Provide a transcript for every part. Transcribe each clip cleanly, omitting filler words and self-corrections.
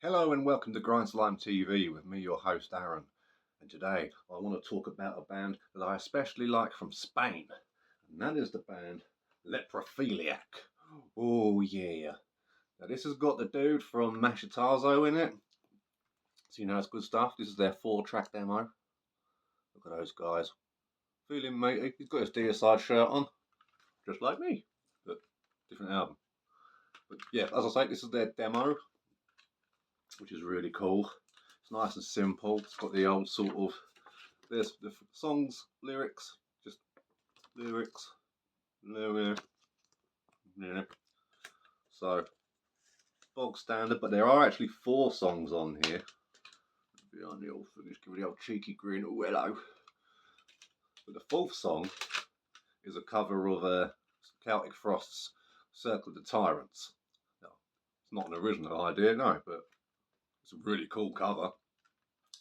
Hello and welcome to Grind Slime TV with me, your host Aaron. And today I want to talk about a band that I especially like from Spain, and that is the band Leprophiliac. Oh yeah. Now this has got the dude from Machetazo in it, so you know it's good stuff. This is their 4-track demo. Look at those guys. Feeling matey. He's got his DSI shirt on, just like me, but different album. But yeah, as I say, this is their demo, which is really cool. It's nice and simple. It's got the old sort of, there's the songs, lyrics, just lyrics, yeah. So, bog standard, but there are actually 4 songs on here. Behind the old thing, just give the old cheeky grin, oh hello. But the 4th song is a cover of Celtic Frost's Circle of the Tyrants. Now, it's not an original idea, no, but it's a really cool cover.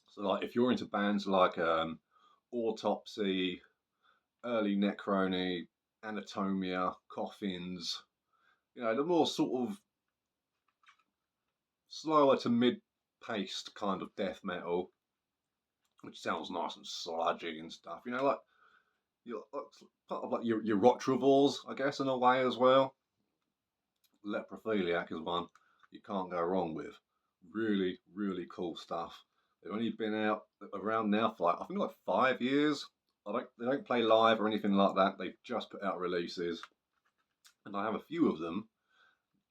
So like if you're into bands like Autopsy, Early Necrony, Anatomia, Coffins, you know, the more sort of slower to mid-paced kind of death metal, which sounds nice and sludgy and stuff, you know, like you're part of like your Rotravors, I guess, in a way as well. Leprophiliac is one you can't go wrong with. Really, really cool stuff. They've only been out around now for I think 5 years. They don't play live or anything like that. They've just put out releases, and I have a few of them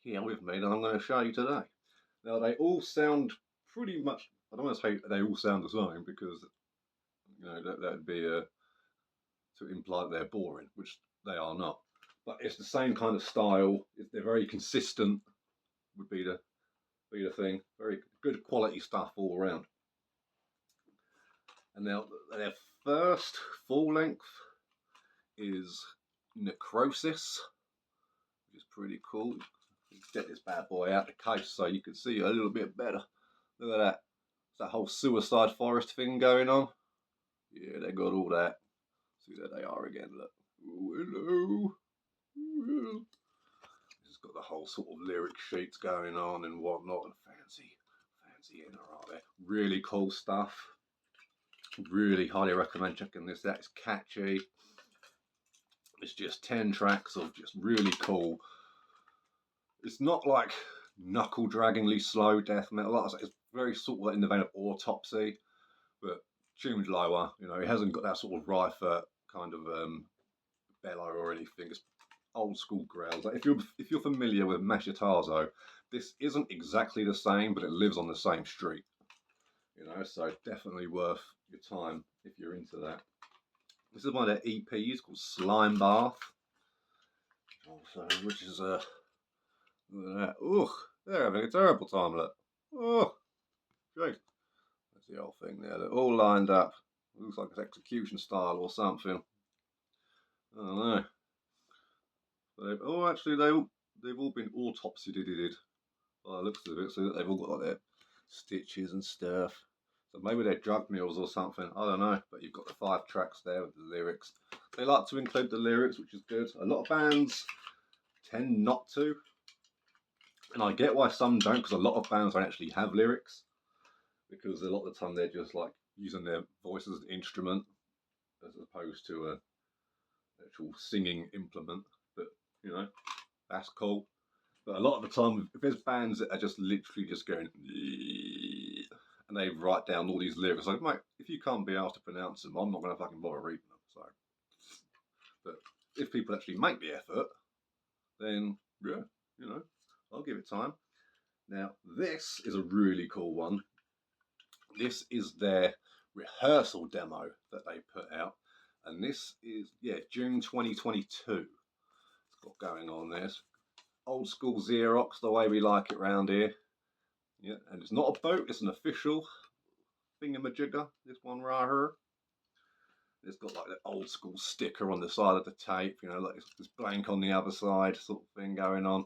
here with me that I'm going to show you today. Now they all sound pretty much. I don't want to say they all sound the same because you know that'd be to imply that they're boring, which they are not. But it's the same kind of style. They're very consistent. Would be the thing. Very good quality stuff all around. And now their first full length is Necrosis, which is pretty cool. Let's get this bad boy out the case so you can see a little bit better. Look at that. It's that whole suicide forest thing going on. Yeah, they got all that. See, there they are again. Look. Oh, hello. It's got the whole sort of lyric sheets going on and whatnot, and fancy inner art there. Really cool stuff. Really highly recommend checking this out. It's catchy. It's just 10 tracks of just really cool. It's not like knuckle draggingly slow death metal. It's very sort of in the vein of Autopsy, but tuned lower. You know, it hasn't got that sort of Reifert kind of bellow or anything. It's old school growls. Like if you're familiar with Machetazo, this isn't exactly the same, but it lives on the same street. You know, so definitely worth your time if you're into that. This is one of their EPs called Slime Bath. Also, which is look at that. Oh, they're having a terrible time. Look. Oh, great. That's the whole thing there. They're all lined up. Looks like it's execution style or something. I don't know. Actually, they've all been autopsied by the looks of it. So they've all got like their stitches and stuff. So maybe they're drug mules or something. I don't know. But you've got the 5 tracks there with the lyrics. They like to include the lyrics, which is good. A lot of bands tend not to. And I get why some don't, because a lot of bands don't actually have lyrics. Because a lot of the time they're just like using their voice as an instrument as opposed to an actual singing implement. But, you know, that's cool. But a lot of the time, if there's bands that are just literally just going, and they write down all these lyrics, like, mate, if you can't be asked to pronounce them, I'm not going to fucking bother reading them. So, but if people actually make the effort, then yeah, you know, I'll give it time. Now, this is a really cool one. This is their rehearsal demo that they put out, and this is June 2022. It's got going on there. It's old school Xerox, the way we like it round here. Yeah, and it's not a boat, it's an official thingamajigger, this one right here. It's got like the old school sticker on the side of the tape, you know, like this blank on the other side sort of thing going on.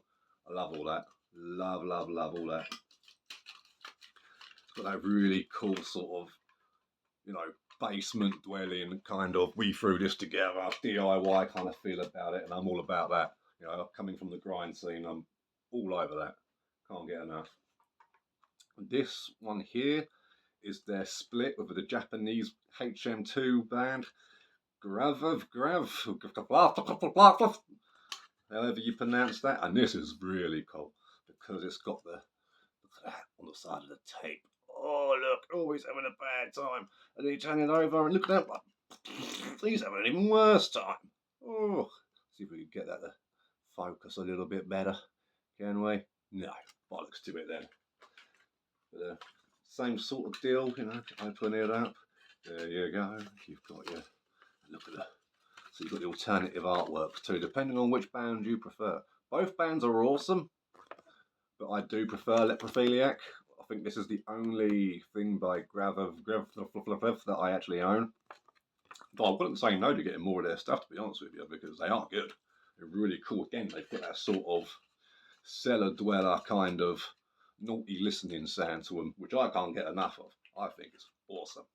I love all that. Love all that. It's got that really cool sort of, you know, basement dwelling kind of, we threw this together, DIY kind of feel about it, and I'm all about that. You know, coming from the grind scene, I'm all over that. Can't get enough. This one here is their split with the Japanese HM2 band, however you pronounce that. And this is really cool because it's got the, look at that on the side of the tape. Oh, look, always having a bad time. And then you turn it over and look at that. He's having an even worse time. Oh, see if we can get that to focus a little bit better. Can we? No, bollocks to it then. But, same sort of deal, you know, open it up. There you go. You've got your, look at that. So you've got the alternative artworks too, depending on which band you prefer. Both bands are awesome, but I do prefer Leprophiliac. I think this is the only thing by that I actually own. But I wouldn't say no to getting more of their stuff, to be honest with you, because they are good. They're really cool. Again, they've got that sort of cellar dweller kind of naughty listening sound to them, which I can't get enough of. I think it's awesome.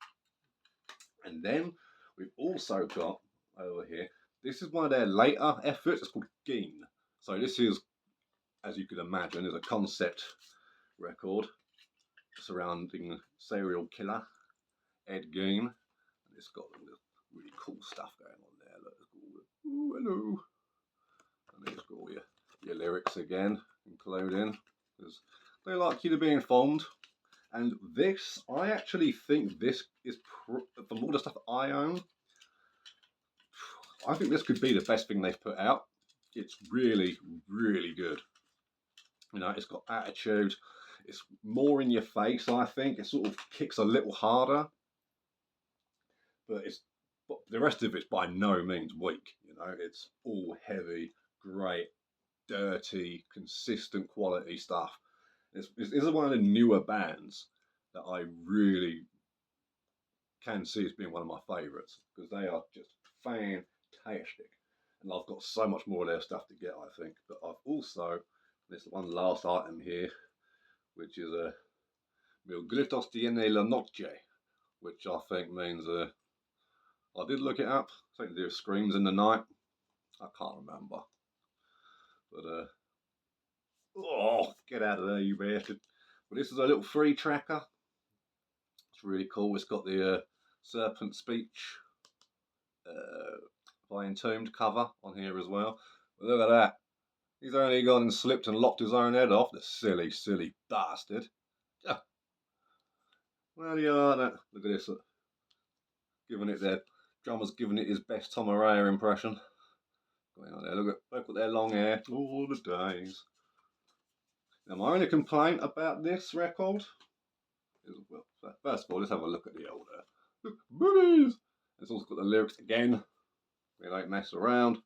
And then we've also got over here, this is one of their later efforts. It's called Geen. So this is, as you can imagine, is a concept record surrounding serial killer Ed Gein. And it's got really cool stuff going on there. Look, ooh, hello. And then it's got all your lyrics again, including, because they like you to be informed. And this, I actually think this is, from all the stuff I own, I think this could be the best thing they've put out. It's really, really good. You know, it's got attitude. It's more in your face, I think. It sort of kicks a little harder. But the rest of it's by no means weak. You know, it's all heavy, great, dirty, consistent quality stuff. This is one of the newer bands that I really can see as being one of my favourites, because they are just fantastic. And I've got so much more of their stuff to get, I think. But I've also, there's one last item here, which is a Mil Gritos tiene la noche, which I think means, I did look it up, something to do with screams in the night. I can't remember. But, oh, get out of there, you bastard. But this is a little free tracker. It's really cool. It's got the Serpent Speech by Entombed cover on here as well. But look at that. He's only gone and slipped and lopped his own head off. The silly, silly bastard. Yeah. Well, yeah, look at this. Giving it their drummer's giving it his best Tom Araya impression. Going on there. Look at their long hair. All the days. Now, my only complaint about this record is, well, first of all, let's have a look at the older. Look, boobies! It's also got the lyrics again. We don't mess around.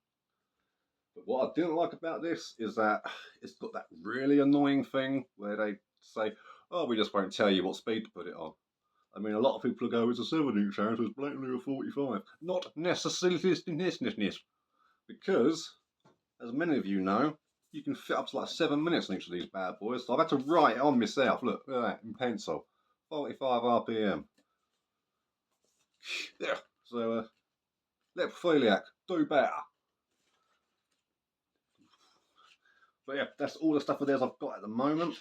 But what I didn't like about this is that it's got that really annoying thing where they say, oh, we just won't tell you what speed to put it on. I mean, a lot of people go, it's a 7-inch sound, so it's blatantly a 45. Not necessarily this. Because, as many of you know, you can fit up to like 7 minutes on each of these bad boys. So I've had to write it on myself. Look at that, in pencil. 45 RPM. Yeah, so, Leprophiliac, do better. But yeah, that's all the stuff of theirs I've got at the moment.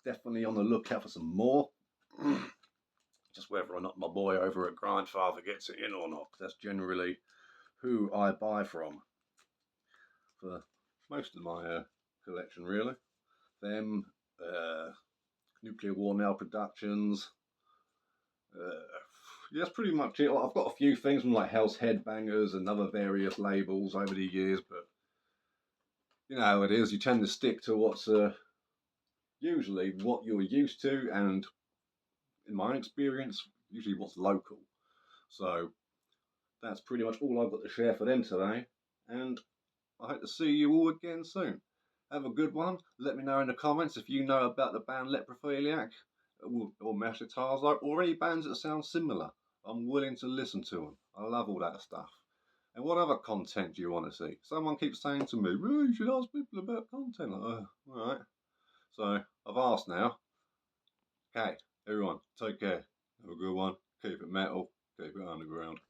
Definitely on the lookout for some more. Just whether or not my boy over at Grindfather gets it in or not. That's generally who I buy from for most of my collection, really. Them, Nuclear War Nail Productions. Yeah, that's pretty much it. I've got a few things from like Hell's Headbangers and other various labels over the years, but you know how it is. You tend to stick to what's usually what you're used to, and in my experience, usually what's local. So that's pretty much all I've got to share for them today, and I hope to see you all again soon. Have a good one. Let me know in the comments if you know about the band Leprophiliac or Mashitazo or any bands that sound similar. I'm willing to listen to them. I love all that stuff. And what other content do you want to see? Someone keeps saying to me, well, you should ask people about content. Like, alright. So I've asked now. Okay, everyone, take care. Have a good one. Keep it metal. Keep it underground.